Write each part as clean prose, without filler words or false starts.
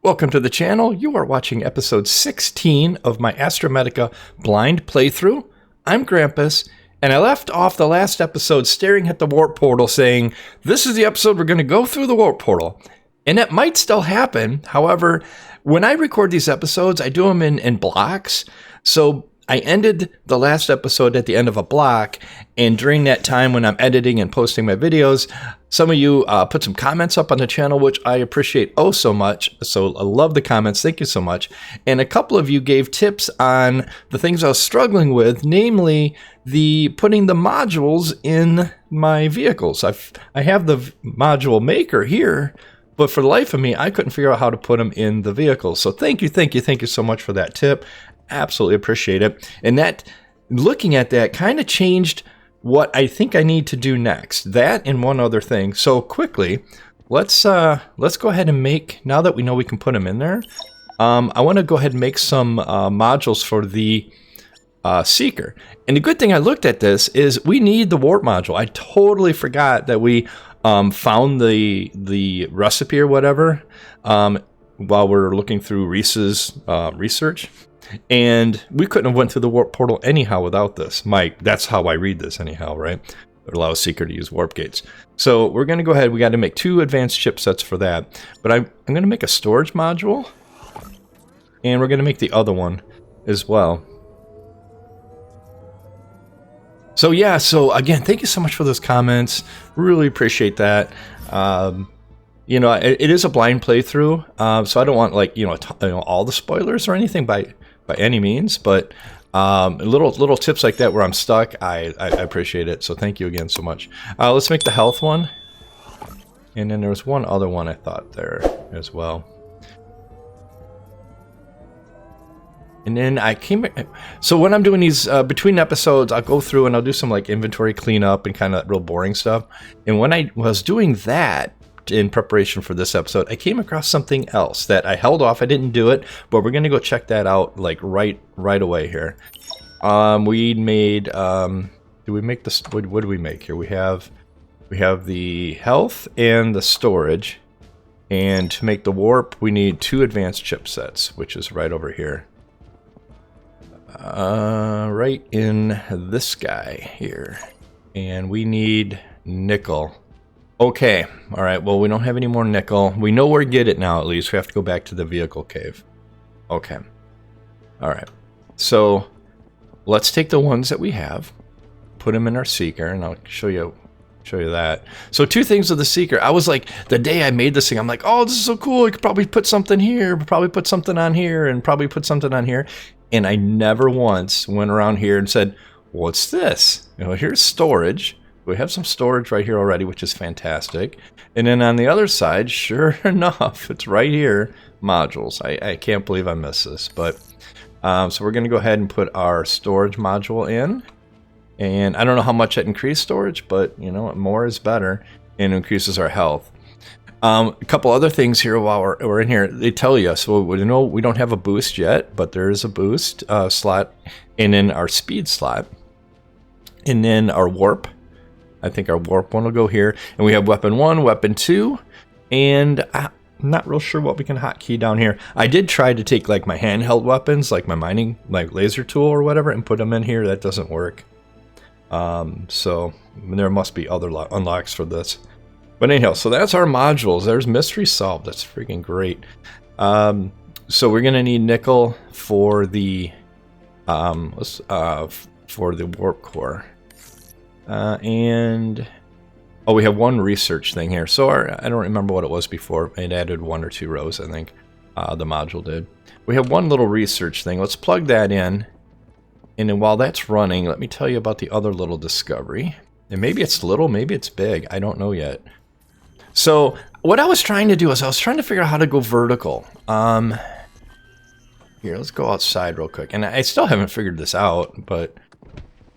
Welcome to the channel. You are watching episode 16 of my Astrometica blind playthrough. I'm Grampus, and I left off the last episode staring at the warp portal saying, this is the episode we're going to go through the warp portal. And it might still happen. However, when I record these episodes, I do them in blocks. So I ended the last episode at the end of a block, and during that time when I'm editing and posting my videos, some of you put some comments up on the channel, which I appreciate oh so much. So I love the comments. Thank you so much. And a couple of you gave tips on the things I was struggling with, namely the putting the modules in my vehicles. I have the module maker here, but for the life of me, I couldn't figure out how to put them in the vehicles. So thank you so much for that tip. Absolutely appreciate it. And that, looking at that, kind of changed what I think I need to do next. That and one other thing. So quickly, let's go ahead and make, now that we know we can put them in there, I want to go ahead and make some modules for the Seeker. And the good thing I looked at this is we need the warp module. I totally forgot that we found the recipe or whatever while we're looking through Reese's research. And we couldn't have went through the warp portal anyhow without this. That's how I read this anyhow, right? It allows Seeker to use warp gates. So we're going to go ahead. We got to make 2 advanced chipsets for that. But I'm going to make a storage module. And we're going to make the other one as well. So yeah, so again, thank you so much for those comments. Really appreciate that. You know, it is a blind playthrough, so I don't want like all the spoilers or anything by any means, but little tips like that where I'm stuck, I appreciate it. So thank you again so much. Let's make the health one, and then there was one other one I thought there as well. And then so when I'm doing these between episodes, I'll go through and I'll do some like inventory cleanup and kind of real boring stuff. And when I was doing that, in preparation for this episode, I came across something else that I held off. I didn't do it, but we're gonna go check that out like right away here. We made did we make this? What did we make here? We have the health and the storage, and to make the warp we need 2 advanced chipsets, which is right over here, right in this guy here, and we need nickel. Okay, all right, well, we don't have any more nickel. We know where to get it now, at least. We have to go back to the vehicle cave. Okay. All right. So let's take the ones that we have, put them in our Seeker, and I'll show you that. So 2 things with the Seeker. I was like, the day I made this thing, I'm like, oh, this is so cool. I could probably put something here, probably put something on here, and probably put something on here. And I never once went around here and said, what's this? You know, here's storage. We have some storage right here already, which is fantastic. And then on the other side, sure enough, it's right here, modules. I can't believe I missed this. But so we're going to go ahead and put our storage module in. And I don't know how much it increased storage, but you know, more is better, and increases our health. A couple other things here while we're in here. They tell you, so we know we don't have a boost yet, but there is a boost slot, and then our speed slot, and then our warp. I think our warp one will go here. And we have weapon 1, weapon 2, and I'm not real sure what we can hotkey down here. I did try to take like my handheld weapons, like my mining, like laser tool or whatever, and put them in here. That doesn't work. So there must be other unlocks for this. But anyhow, so that's our modules. There's mystery solved. That's freaking great. So we're gonna need nickel for the warp core. And we have 1 research thing here. So I don't remember what it was before. It added 1 or 2 rows, I think. The module did. We have 1 little research thing. Let's plug that in. And then while that's running, let me tell you about the other little discovery. And maybe it's little, maybe it's big. I don't know yet. So what I was trying to do is I was trying to figure out how to go vertical. Here, let's go outside real quick. And I still haven't figured this out, but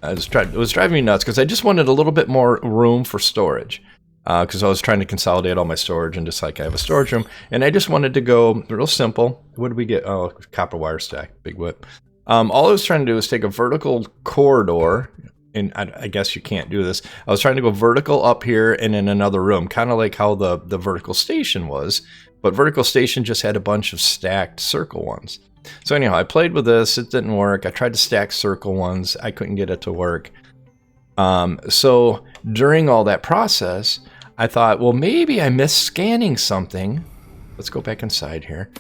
it was driving me nuts because I just wanted a little bit more room for storage, because I was trying to consolidate all my storage and just like I have a storage room, and I just wanted to go real simple. What did we get? Oh, copper wire stack, big whip. All I was trying to do is take a vertical corridor, and I guess you can't do this. I was trying to go vertical up here and in another room, kind of like how the vertical station was, but vertical station just had a bunch of stacked circle ones. So anyhow, I played with this. It didn't work. I tried to stack circle ones. I couldn't get it to work. So during all that process, I thought, well, maybe I missed scanning something. Let's go back inside here.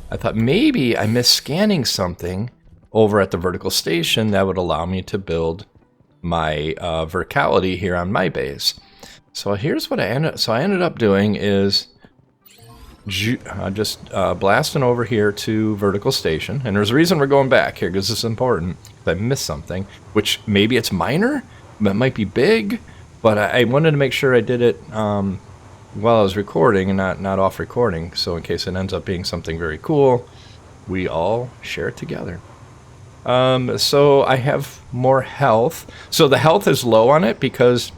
I thought maybe I missed scanning something over at the vertical station that would allow me to build my verticality here on my base. So here's what I ended up doing is just blasting over here to vertical station. And there's a reason we're going back here, because this is important. I missed something, which maybe it's minor, but it might be big. But I wanted to make sure I did it while I was recording and not off recording. So in case it ends up being something very cool, we all share it together. So I have more health. So the health is low on it because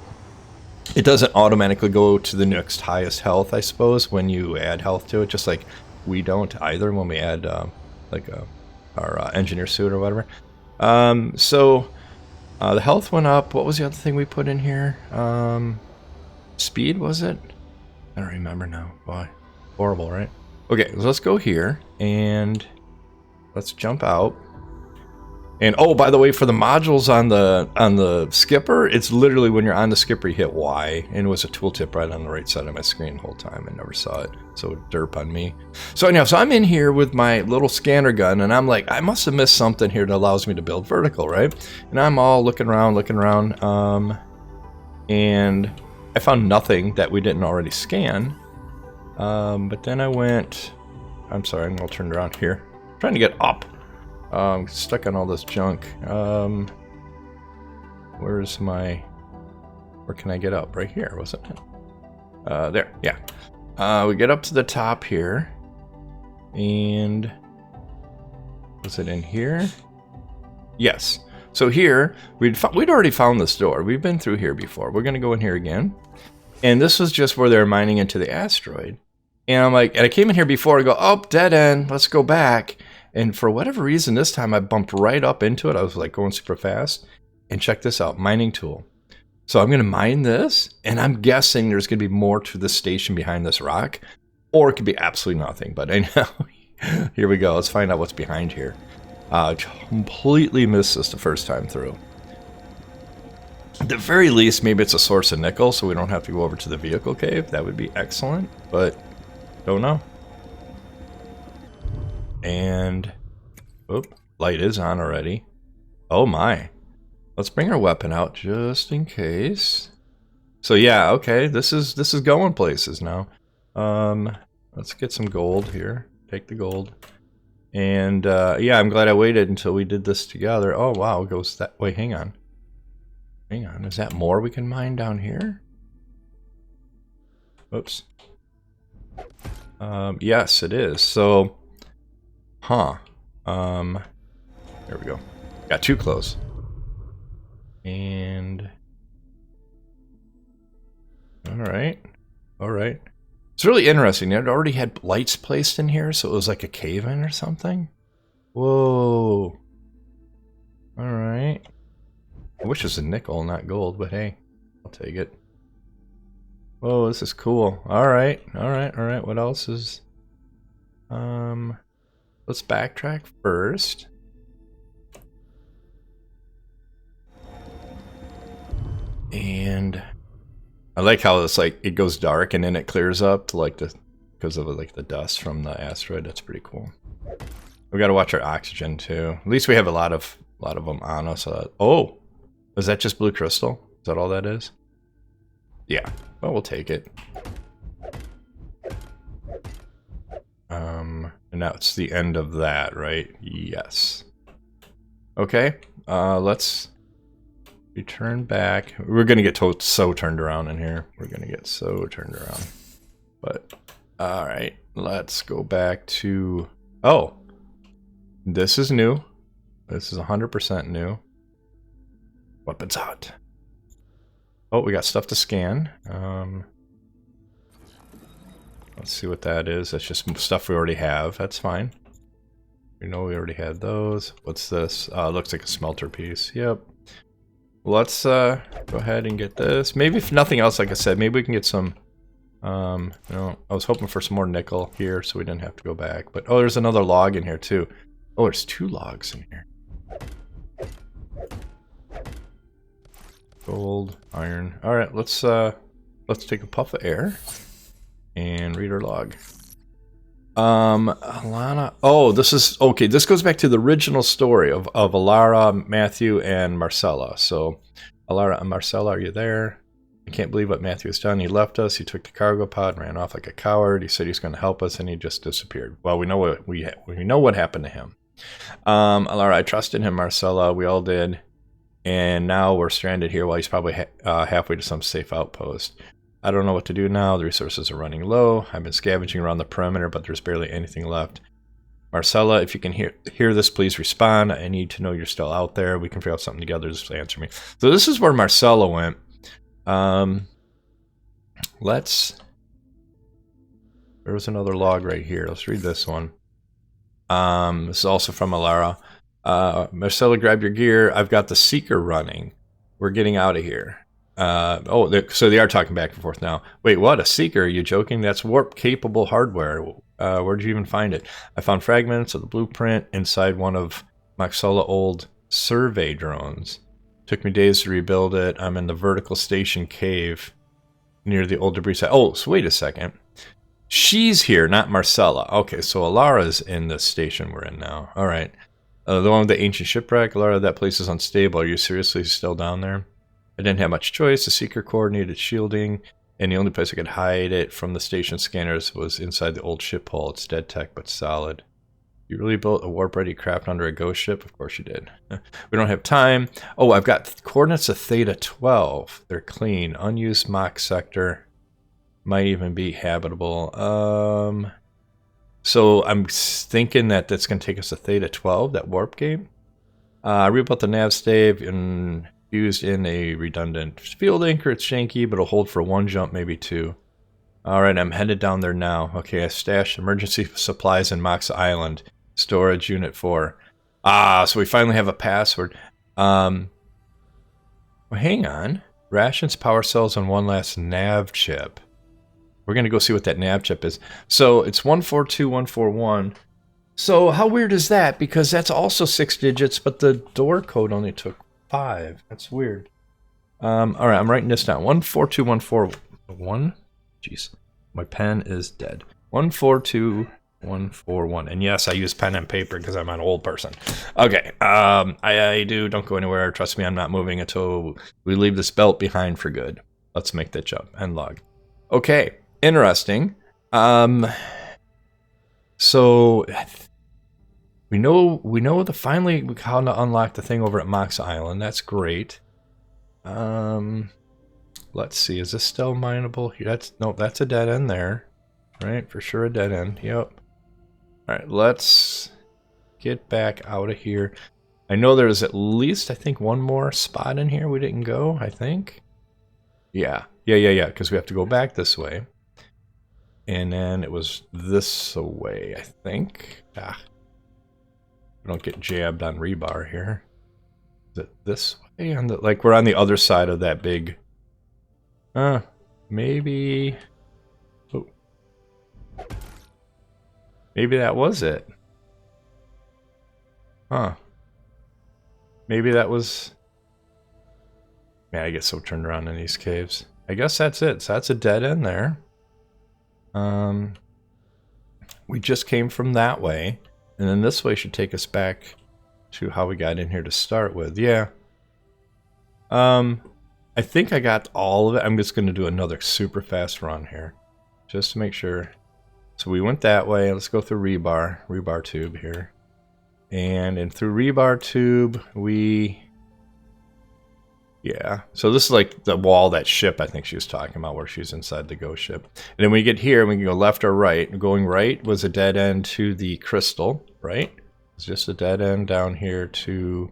it doesn't automatically go to the next highest health, I suppose, when you add health to it. Just like we don't either when we add our engineer suit or whatever. So the health went up. What was the other thing we put in here? Speed, was it? I don't remember now. Boy, horrible, right? Okay, so let's go here and let's jump out. And oh, by the way, for the modules on the skipper, it's literally when you're on the skipper, you hit Y, and it was a tooltip right on the right side of my screen the whole time. I never saw it, so derp on me. So anyhow, so I'm in here with my little scanner gun, and I'm like, I must have missed something here that allows me to build vertical, right? And I'm all looking around, and I found nothing that we didn't already scan. But then I went, I'm sorry, I'm all turned around here. I'm trying to get up. Stuck on all this junk. Where can I get up? Right here, wasn't it? There, yeah. We get up to the top here. And was it in here? Yes. So here, we'd already found this door. We've been through here before. We're going to go in here again. And this was just where they were mining into the asteroid. And I'm like, and I came in here before. I go, oh, dead end. Let's go back. And for whatever reason, this time I bumped right up into it. I was like going super fast. And check this out, mining tool. So I'm going to mine this, and I'm guessing there's going to be more to the station behind this rock. Or it could be absolutely nothing. But anyhow, here we go. Let's find out what's behind here. Completely missed this the first time through. At the very least, maybe it's a source of nickel, so we don't have to go over to the vehicle cave. That would be excellent, but don't know. And, oop, light is on already. Oh my. Let's bring our weapon out just in case. So yeah, okay, this is going places now. Let's get some gold here. Take the gold. And yeah, I'm glad I waited until we did this together. Oh wow, it goes that way. Hang on. Hang on, is that more we can mine down here? Oops. Yes, it is. So, huh. There we go. Got too close. And alright. Alright. It's really interesting. It already had lights placed in here, so it was like a cave-in or something. Whoa. Alright. I wish it was a nickel, not gold, but hey, I'll take it. Whoa, this is cool. Alright, alright, alright. What else is... let's backtrack first. And I like how it's like it goes dark and then it clears up to like because of like the dust from the asteroid. That's pretty cool. We got to watch our oxygen too. At least we have a lot of them on us. Oh, is that just blue crystal? Is that all that is? Yeah. Well, we'll take it. And that's the end of that, right? Yes. Okay. Let's return back. We're gonna get so turned around in here. We're gonna get so turned around. But all right, let's go back to. Oh, this is new. This is 100% new. Weapons out. Oh, we got stuff to scan. Let's see what that is. That's just stuff we already have. That's fine. We know we already had those. What's this? Looks like a smelter piece. Yep. Let's go ahead and get this. Maybe if nothing else, like I said, maybe we can get some No, I was hoping for some more nickel here so we didn't have to go back. But, oh, there's another log in here, too. Oh, there's 2 logs in here. Gold, iron. All right, let's take a puff of air and read our log. Alana. Oh, this is okay. This goes back to the original story of Alara, Matthew, and Marcella. So, Alara and Marcella, are you there? I can't believe what Matthew has done. He left us. He took the cargo pod and ran off like a coward. He said he's going to help us, and he just disappeared. Well, we know what happened to him. Alara, I trusted him. Marcella, we all did, and now we're stranded here while he's probably halfway to some safe outpost. I don't know what to do now. The resources are running low. I've been scavenging around the perimeter, but there's barely anything left. Marcella, if you can hear this, please respond. I need to know you're still out there. We can figure out something together. Just answer me. So this is where Marcella went. There was another log right here. Let's read this one. This is also from Alara. Marcella, grab your gear. I've got the Seeker running. We're getting out of here. So they are talking back and forth now. Wait, what? A Seeker? Are you joking? That's warp-capable hardware. Where'd you even find it? I found fragments of the blueprint inside one of Marcella's old survey drones. Took me days to rebuild it. I'm in the vertical station cave near the old debris site. Oh, so wait a second. She's here, not Marcella. Okay, so Alara's in the station we're in now. All right. The one with the ancient shipwreck. Alara, that place is unstable. Are you seriously still down there? I didn't have much choice. The Seeker core needed shielding, and the only place I could hide it from the station scanners was inside the old ship hull. It's dead tech, but solid. You really built a warp-ready craft under a ghost ship? Of course you did. We don't have time. Oh, I've got coordinates of Theta 12. They're clean. Unused Mach sector. Might even be habitable. So I'm thinking that that's going to take us to Theta 12, that warp game. I rebuilt the nav stave and used in a redundant field anchor. It's janky, but it'll hold for 1 jump, maybe 2. Alright, I'm headed down there now. Okay, I stashed emergency supplies in Mox Island. Storage Unit 4. So we finally have a password. Well, hang on. Rations, power cells, and one last nav chip. We're going to go see what that nav chip is. So it's 142141. So how weird is that? Because that's also 6 digits, but the door code only took 5. That's weird. Alright, I'm writing this down. 142141. Jeez, my pen is dead. 142141. And yes, I use pen and paper because I'm an old person. Okay, I do. Don't go anywhere. Trust me, I'm not moving until we leave this belt behind for good. Let's make that jump. End log. Okay, interesting. So we know finally how to unlock the thing over at Mox Island. That's great. Let's see, is this still mineable? Nope, that's a dead end there. Right, for sure a dead end. Yep. Alright, let's get back out of here. I know there's at least, I think, one more spot in here we didn't go, I think. Yeah, because we have to go back this way. And then it was this way, I think. We don't get jabbed on rebar here. Is it this way? Like we're on the other side of that big... maybe... Oh. Maybe that was it. Huh. Maybe that was... Man, I get so turned around in these caves. I guess that's it. So that's a dead end there. We just came from that way. And then this way should take us back to how we got in here to start with. Yeah. I think I got all of it. I'm just going to do another super fast run here. Just to make sure. So we went that way. Let's go through rebar tube here. And through rebar tube, yeah. So this is like the wall, that ship I think she was talking about, where she's inside the ghost ship. And then when we get here, we can go left or right. Going right was a dead end to the crystal, right? It's just a dead end down here to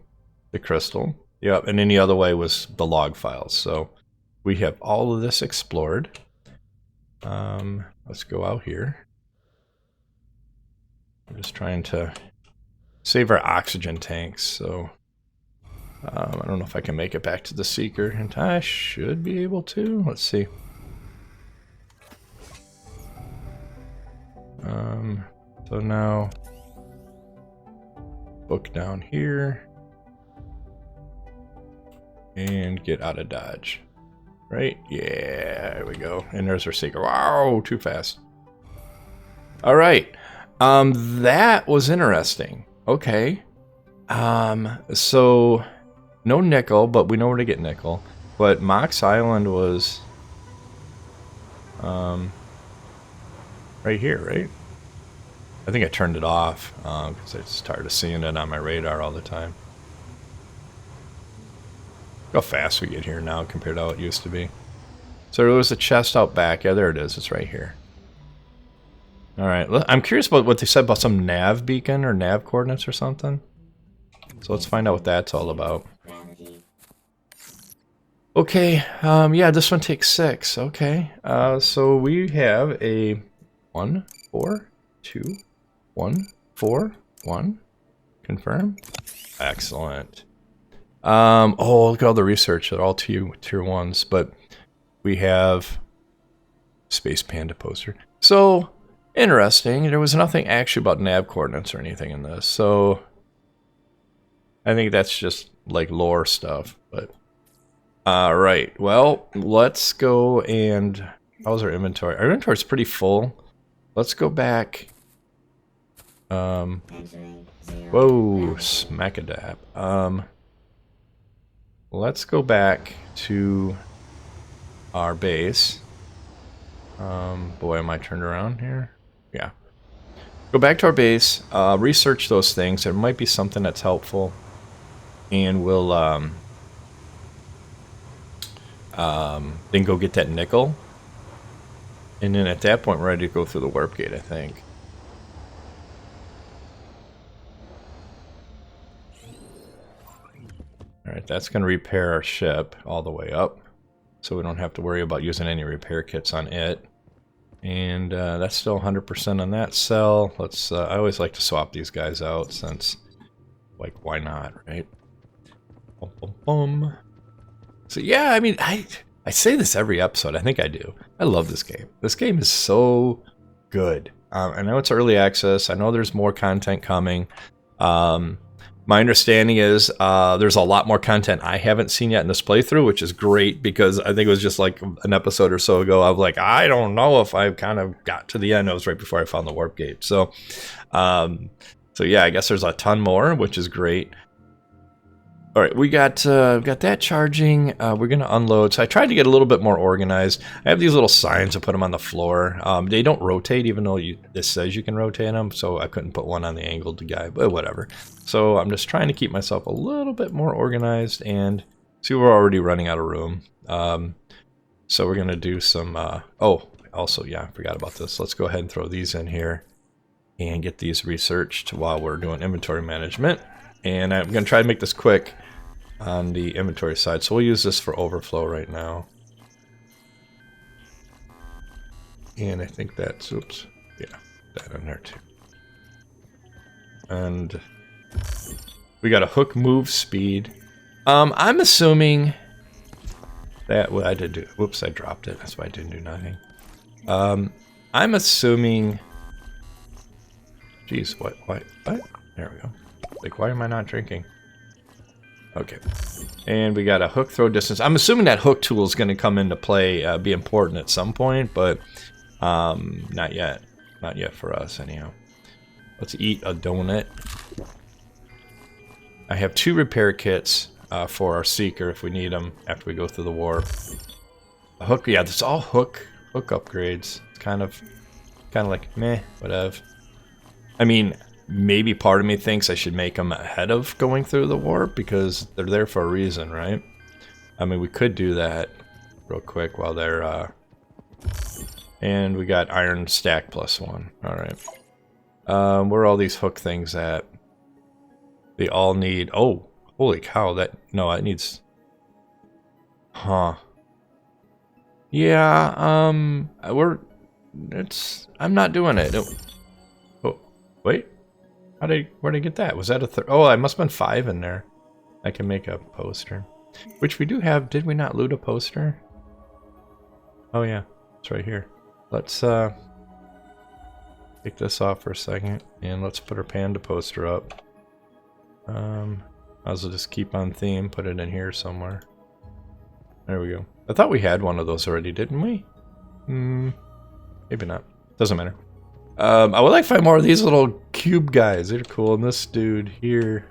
the crystal. Yep, and any other way was the log files. So we have all of this explored. Let's go out here. I'm just trying to save our oxygen tanks, so I don't know if I can make it back to the Seeker, and I should be able to. Let's see. So now book down here and get out of Dodge. Right? Yeah, there we go. And there's our secret. Wow, too fast. All right. That was interesting. Okay. So no nickel, but we know where to get nickel. But Mox Island was right here, right? I think I turned it off because I just tired of seeing it on my radar all the time. Look how fast we get here now compared to how it used to be. So there was a chest out back. Yeah, there it is. It's right here. All right. I'm curious about what they said about some nav beacon or nav coordinates or something. So let's find out what that's all about. Okay. Yeah, this one takes 6. Okay. So we have a 1, 4, 2, 1, 4, 1. Confirm. Excellent. Oh, look at all the research. They're all tier 1s, but we have Space Panda poster. So interesting. There was nothing actually about nav coordinates or anything in this. So I think that's just like lore stuff, but right. Well, let's go and how's our inventory? Our inventory's pretty full. Let's go back. Whoa, smackadab. Let's go back to our base. Boy, am I turned around here? Yeah. Go back to our base, research those things. There might be something that's helpful. And we'll then go get that nickel. And then at that point, we're ready to go through the warp gate, I think. Alright, that's going to repair our ship all the way up. So we don't have to worry about using any repair kits on it. And that's still 100% on that cell. Let's. I always like to swap these guys out since, like, why not, right? Bum, bum, bum. So yeah, I mean, I say this every episode. I think I do. I love this game. This game is so good. I know it's early access. I know there's more content coming. My understanding is there's a lot more content I haven't seen yet in this playthrough, which is great because I think it was just like an episode or so ago. I was like, I don't know if I've kind of got to the end. It was right before I found the warp gate. So, so yeah, I guess there's a ton more, which is great. All right, we got that charging. We're gonna unload. So I tried to get a little bit more organized. I have these little signs. I put them on the floor. They don't rotate, even though this says you can rotate them. So I couldn't put one on the angled guy, but whatever. So I'm just trying to keep myself a little bit more organized and see we're already running out of room. So we're gonna do some. Oh, also, yeah, I forgot about this. Let's go ahead and throw these in here and get these researched while we're doing inventory management. And I'm going to try to make this quick on the inventory side. So we'll use this for overflow right now. And I think that's, oops, yeah, that in there too. And we got a hook move speed. I'm assuming that, well, I did do, whoops, I dropped it. That's why I didn't do nothing. I'm assuming, geez, what? There we go. Like, why am I not drinking? Okay. And we got a hook throw distance. I'm assuming that hook tool is going to come into play, be important at some point, but not yet. Not yet for us, anyhow. Let's eat a donut. I have 2 repair kits for our Seeker if we need them after we go through the warp. A hook, yeah, this is all hook upgrades. It's kind of like, meh, whatever. I mean, maybe part of me thinks I should make them ahead of going through the warp because they're there for a reason, right? I mean, we could do that real quick while they're, and we got iron stack +1. All right. Where are all these hook things at? They all need, oh, holy cow, no, it needs, huh. Yeah, I'm not doing it. Oh, wait. Where'd I get that? Was that a third? Oh, I must have been 5 in there. I can make a poster. Which we do have. Did we not loot a poster? Oh yeah, it's right here. Let's take this off for a second, and let's put our panda poster up. Might as well just keep on theme, put it in here somewhere. There we go. I thought we had one of those already, didn't we? Maybe not. Doesn't matter. I would like to find more of these little cube guys. They're cool. And this dude here.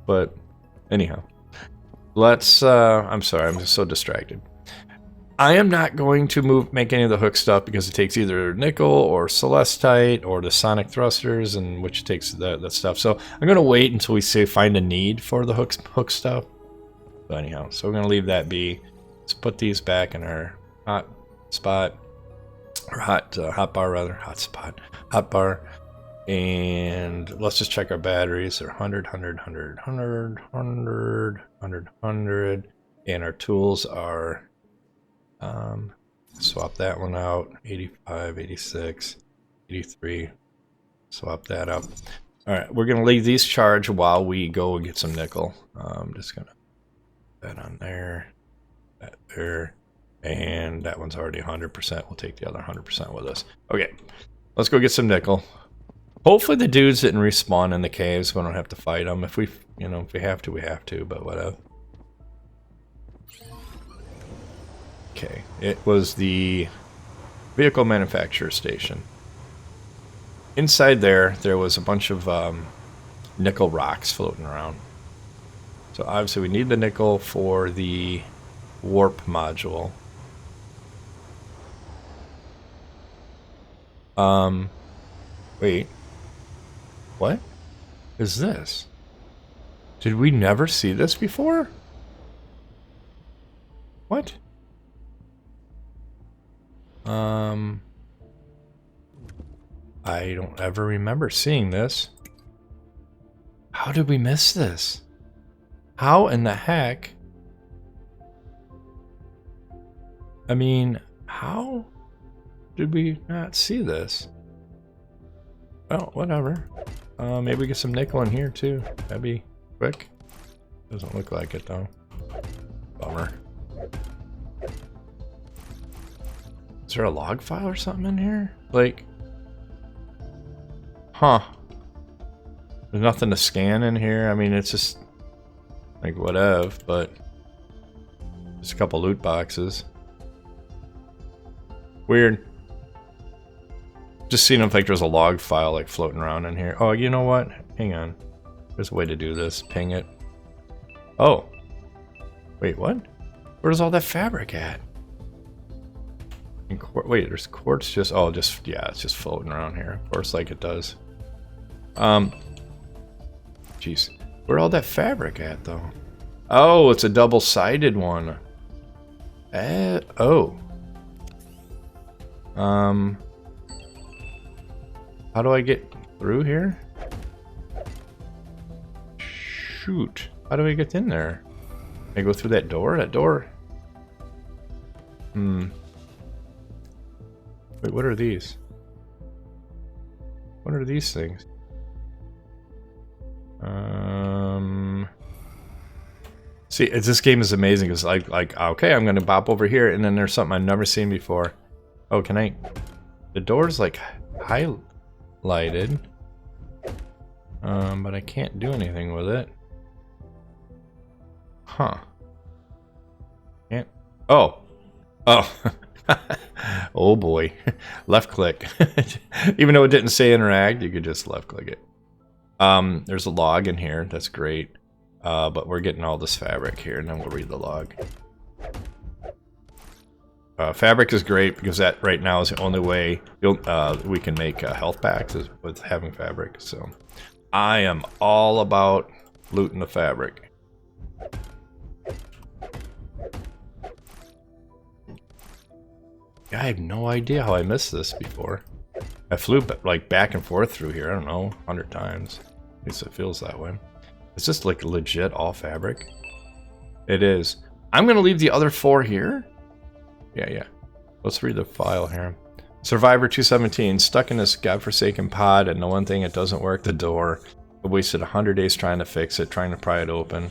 But anyhow. Let's, I'm sorry, I'm just so distracted. I am not going to make any of the hook stuff because it takes either nickel or celestite or the sonic thrusters, and which takes that stuff. So I'm going to wait until we find a need for the hook stuff. But anyhow, so we're going to leave that be. Let's put these back in our hot spot, or hot bar rather, hot bar. And let's just check our batteries. They're 100, 100, 100, 100, 100, 100, 100. And our tools are, swap that one out, 85, 86, 83. Swap that up. All right, we're going to leave these charged while we go and get some nickel. I'm just going to put that on there, that there, and that one's already 100%. We'll take the other 100% with us. Okay, let's go get some nickel. Hopefully the dudes didn't respawn in the caves. We don't have to fight them. If we, if we have to, we have to, but whatever. Okay, it was the vehicle manufacturer station. Inside there was a bunch of nickel rocks floating around. So obviously we need the nickel for the warp module. Wait. What is this? Did we never see this before? What? I don't ever remember seeing this. How did we miss this? How in the heck? I mean, how did we not see this? Well, whatever. Maybe get some nickel in here too. That'd be quick. Doesn't look like it though. Bummer. Is there a log file or something in here? Like, huh. There's nothing to scan in here. I mean, it's just like whatever, but just a couple loot boxes. Weird. Just seeing if like there's a log file like floating around in here. Oh, you know what? Hang on. There's a way to do this. Ping it. Oh. Wait, what? Where's all that fabric at? Wait, there's quartz just... Oh, just... Yeah, it's just floating around here. Of course, like it does. Jeez. Where'd all that fabric at, though? Oh, it's a double-sided one. Oh. How do I get through here? Shoot. How do I get in there? Can I go through that door? That door? Wait, what are these? What are these things? See, this game is amazing because like okay, I'm gonna bop over here, and then there's something I've never seen before. Oh, can I? The door's like highlighted, but I can't do anything with it. Huh? Can't. Oh. Oh boy. Left click. Even though it didn't say interact, you could just left click it. There's a log in here. That's great. But we're getting all this fabric here, and then we'll read the log. Fabric is great because that right now is the only way we can make health packs is with having fabric. So I am all about looting the fabric. I have no idea how I missed this before. I flew like back and forth through here, I don't know, 100 times. At least it feels that way. Is this like legit all fabric? It is. I'm gonna leave the other 4 here. Yeah. Let's read the file here. Survivor 217, stuck in this godforsaken pod, and the one thing it doesn't work, the door. I wasted 100 days trying to fix it, trying to pry it open.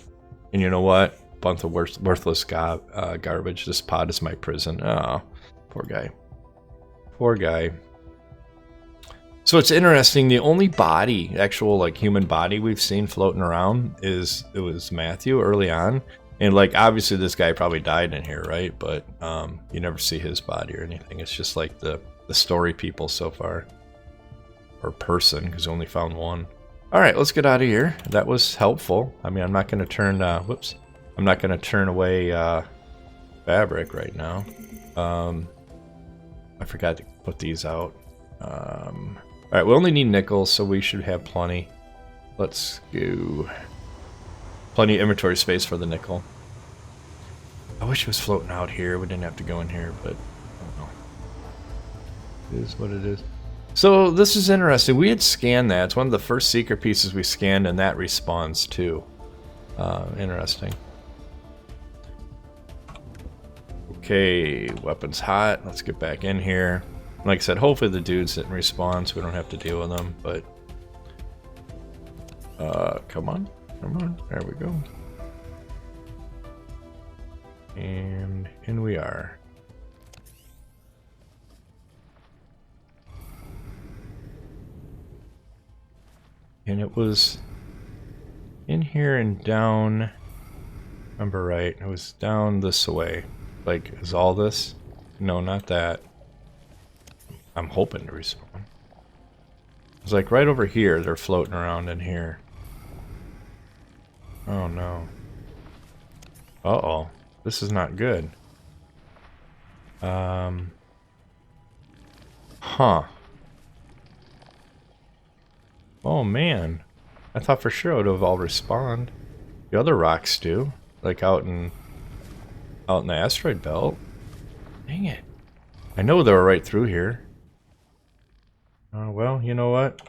And you know what? Bunch of worthless garbage. This pod is my prison. Oh. Poor guy. Poor guy. So it's interesting. The only body, actual like human body we've seen floating around was Matthew early on, and like obviously this guy probably died in here, right? But you never see his body or anything. It's just like the story people so far, or person, because only found one. All right, let's get out of here. That was helpful. I mean, I'm not going to turn. Whoops, I'm not going to turn away fabric right now. I forgot to put these out. Alright, we only need nickels, so we should have plenty. Let's go. Plenty of inventory space for the nickel. I wish it was floating out here. We didn't have to go in here, but I don't know. It is what it is. So this is interesting. We had scanned that. It's one of the first secret pieces we scanned, and that respawns too. Interesting. Okay, weapons hot. Let's get back in here. Like I said, hopefully the dudes didn't respawn so we don't have to deal with them, but come on, there we go. And in we are. And it was in here and down, remember right, it was down this way. Like, is all this? No, not that. I'm hoping to respawn. It's like right over here, they're floating around in here. Oh no. Uh-oh. This is not good. Huh. Oh man. I thought for sure it would have all respawned. The other rocks do. Like out in the asteroid belt. Dang it. I know they were right through here. Oh, well, you know what?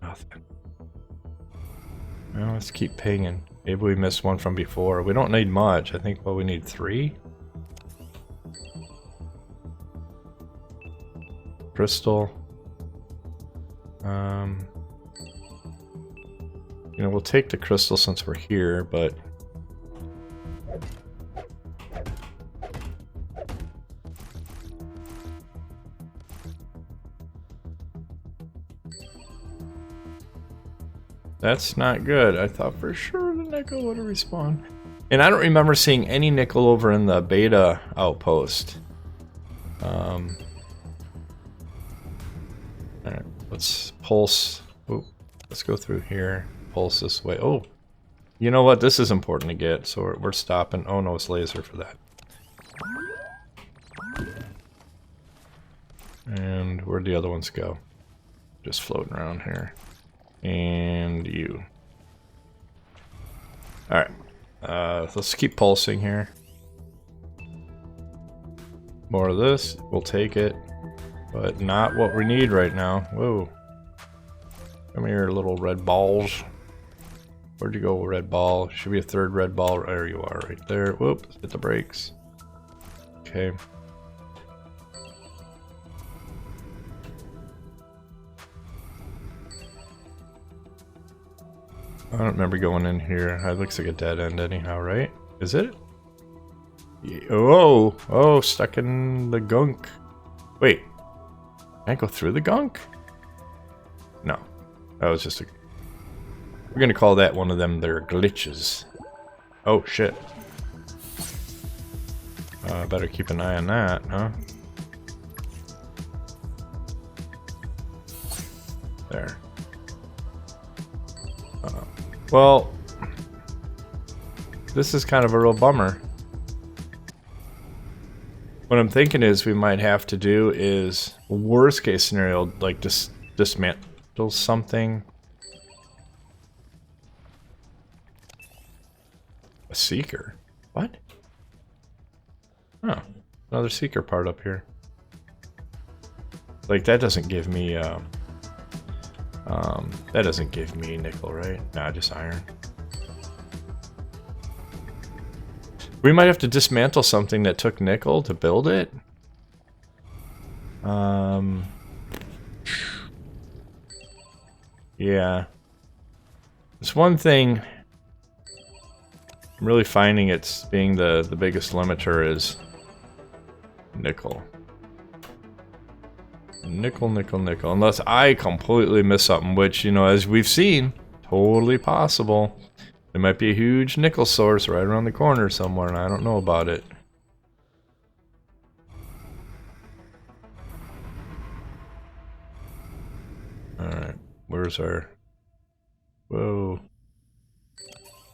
Nothing. Well, let's keep pinging. Maybe we missed one from before. We don't need much. I think, well, we need 3. Crystal. You know, we'll take the crystal since we're here, but that's not good. I thought for sure the nickel would have respawned. And I don't remember seeing any nickel over in the beta outpost. Alright, let's pulse. Oop, let's go through here. Pulse this way. Oh, you know what? This is important to get, so we're stopping. Oh no, it's laser for that. And where'd the other ones go? Just floating around here. And you. Alright. Let's keep pulsing here. More of this. We'll take it. But not what we need right now. Whoa. Come here, little red balls. Where'd you go, red ball? Should be a third red ball. There you are, right there. Whoops. Hit the brakes. Okay. I don't remember going in here. It looks like a dead end anyhow, right? Is it? Oh, oh, stuck in the gunk. Wait, can I go through the gunk? No, that was just a... We're gonna call that one of them their glitches. Oh, shit. Better keep an eye on that, huh? There. Well, this is kind of a real bummer. What I'm thinking is we might have to do is, worst case scenario, like dismantle something. A seeker? What? Oh, another seeker part up here. Like that doesn't give me that doesn't give me nickel, right? Nah, just iron. We might have to dismantle something that took nickel to build it. Yeah. It's one thing I'm really finding it's being the biggest limiter is nickel. Nickel, nickel, nickel. Unless I completely miss something, which, you know, as we've seen, totally possible. There might be a huge nickel source right around the corner somewhere, and I don't know about it. Alright, where's our... Whoa.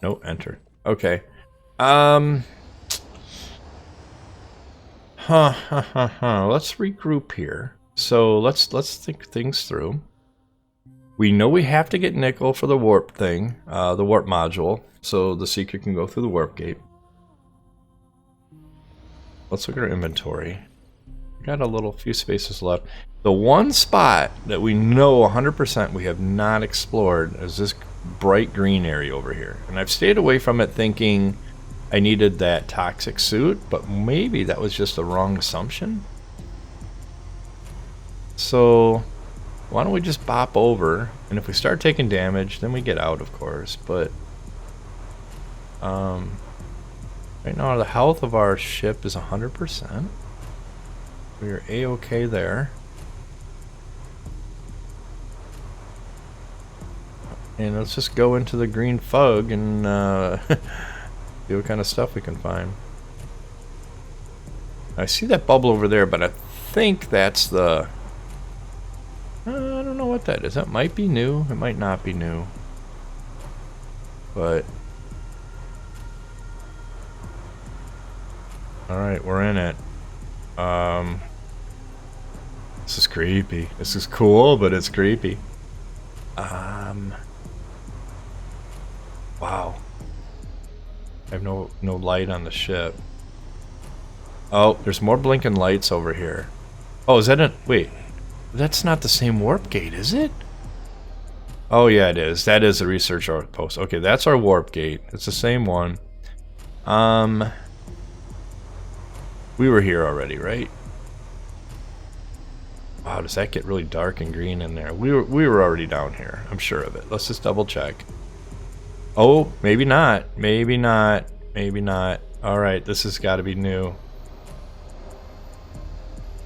No, enter. Okay. Let's regroup here. So let's think things through. We know we have to get nickel for the warp thing, the warp module, so the Seeker can go through the warp gate. Let's look at our inventory. We got a little few spaces left. The one spot that we know 100% we have not explored is this bright green area over here. And I've stayed away from it thinking I needed that toxic suit, but maybe that was just the wrong assumption. So why don't we just bop over, and if we start taking damage, then we get out, of course. But right now the health of our ship is 100%. We are A-okay there. And let's just go into the green fog and see what kind of stuff we can find. I see that bubble over there, but I think that's the... I don't know what that is. That might be new. It might not be new. But... Alright, we're in it. This is creepy. This is cool, but it's creepy. Wow. I have no light on the ship. Oh, there's more blinking lights over here. Oh, is that a... Wait. That's not the same warp gate, is it? Oh, yeah, it is. That is a research outpost. Okay, that's our warp gate. It's the same one. We were here already, right? Wow, does that get really dark and green in there? We were already down here. I'm sure of it. Let's just double check. Oh, maybe not. Maybe not. Maybe not. Alright, this has got to be new.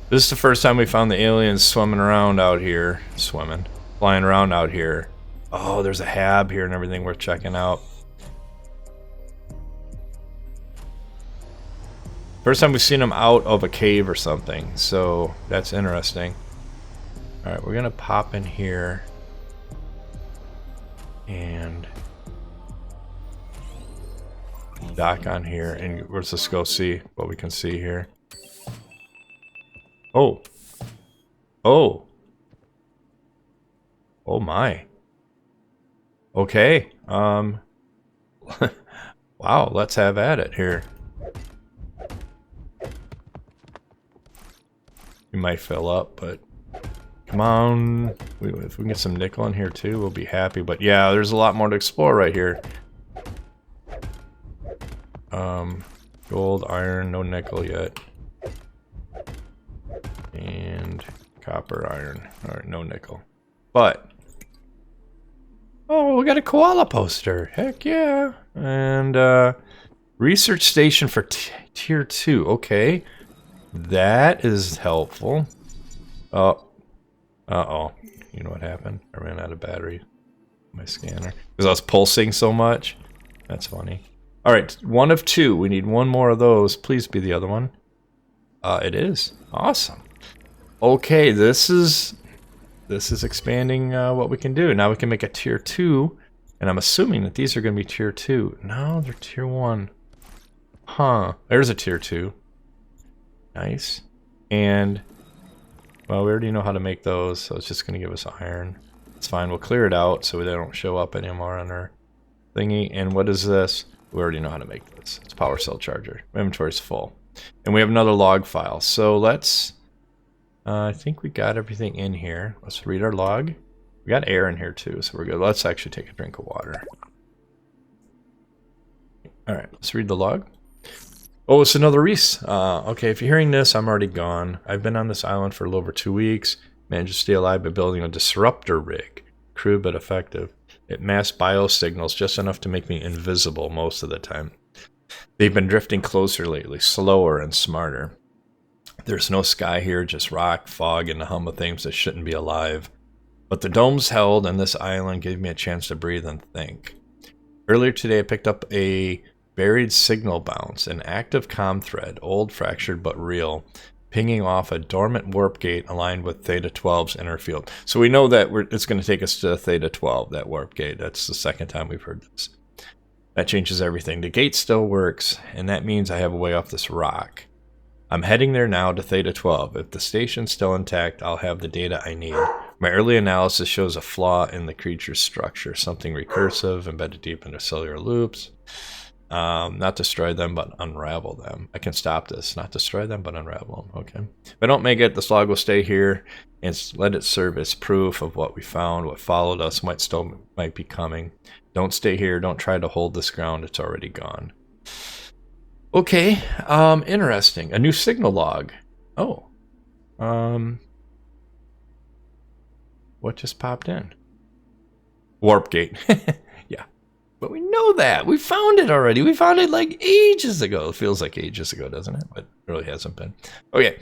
This is the first time we found the aliens swimming around out here. Flying around out here. Oh, there's a hab here and everything worth checking out. First time we've seen them out of a cave or something, so that's interesting. Alright, we're gonna pop in here. And... dock on here, and let's just go see what we can see here. Oh. Oh. Oh my. Okay. Wow, let's have at it here. We might fill up, but come on. If we can get some nickel in here too, we'll be happy. But yeah, there's a lot more to explore right here. Gold, iron, no nickel yet. And copper, iron. Alright, no nickel. But oh, we got a koala poster. Heck yeah. And research station for tier 2. Okay. That is helpful. Oh. Uh-oh. You know what happened? I ran out of battery. My scanner. Because I was pulsing so much. That's funny. Alright, 1 of 2. We need 1 more of those. Please be the other one. It is. Awesome. Okay, this is expanding what we can do. Now we can make a tier 2. And I'm assuming that these are going to be tier 2. No, they're tier 1. Huh. There's a tier 2. Nice. And, well, we already know how to make those, so it's just going to give us iron. It's fine. We'll clear it out so they don't show up anymore on our thingy. And what is this? We already know how to make this. It's power cell charger. My inventory's full. And we have another log file. So let's... I think we got everything in here. Let's read our log. We got air in here too, so we're good. Let's actually take a drink of water. Alright, let's read the log. Oh, it's another Reese. Okay, if you're hearing this, I'm already gone. I've been on this island for a little over 2 weeks. Managed to stay alive by building a disruptor rig. Crude but effective. It masked biosignals just enough to make me invisible most of the time. They've been drifting closer lately, slower and smarter. There's no sky here, just rock, fog, and the hum of things that shouldn't be alive. But the dome's held, and this island gave me a chance to breathe and think. Earlier today, I picked up a buried signal bounce, an active comm thread, old, fractured, but real, pinging off a dormant warp gate aligned with Theta 12's inner field. So we know that it's going to take us to Theta 12, that warp gate. That's the second time we've heard this. That changes everything. The gate still works, and that means I have a way off this rock. I'm heading there now to Theta 12. If the station's still intact, I'll have the data I need. My early analysis shows a flaw in the creature's structure, something recursive, embedded deep into cellular loops. Not destroy them, but unravel them. I can stop this. Not destroy them, but unravel them. Okay. If I don't make it, the slug will stay here and let it serve as proof of what we found. What followed us might be coming. Don't stay here. Don't try to hold this ground. It's already gone. Okay, interesting. A new signal log. Oh. What just popped in? Warp gate. Yeah. But we know that. We found it already. We found it like ages ago. It feels like ages ago, doesn't it? But it really hasn't been. Okay.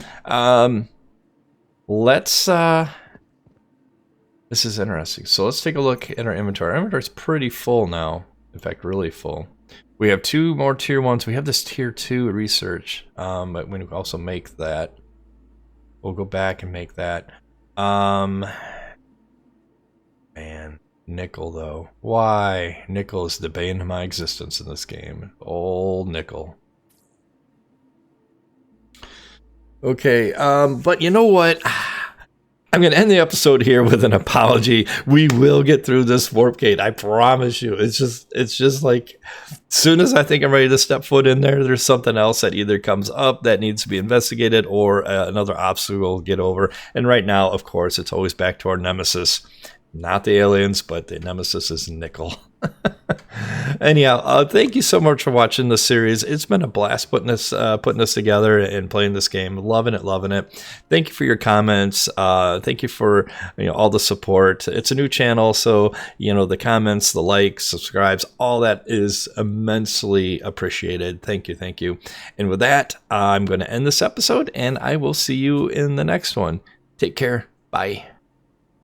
Let's this is interesting. So let's take a look at our inventory. Our inventory is pretty full now. In fact, really full. We have 2 more tier 1s. We have this tier 2 research, but we can also make that. We'll go back and make that. Man, nickel though. Why? Nickel is the bane of my existence in this game. Old nickel. Okay, but you know what? I'm going to end the episode here with an apology. We will get through this warp gate. I promise you. It's just like, as soon as I think I'm ready to step foot in there, there's something else that either comes up that needs to be investigated or another obstacle to get over. And right now, of course, it's always back to our nemesis. Not the aliens, but the nemesis is nickel. Anyhow, thank you so much for watching this series. It's been a blast putting this together and playing this game. Loving it. Thank you for your comments. Thank you for all the support. It's a new channel, so the comments, the likes, subscribes, all that is immensely appreciated. Thank you. And with that, I'm going to end this episode, and I will see you in the next one. Take care. Bye.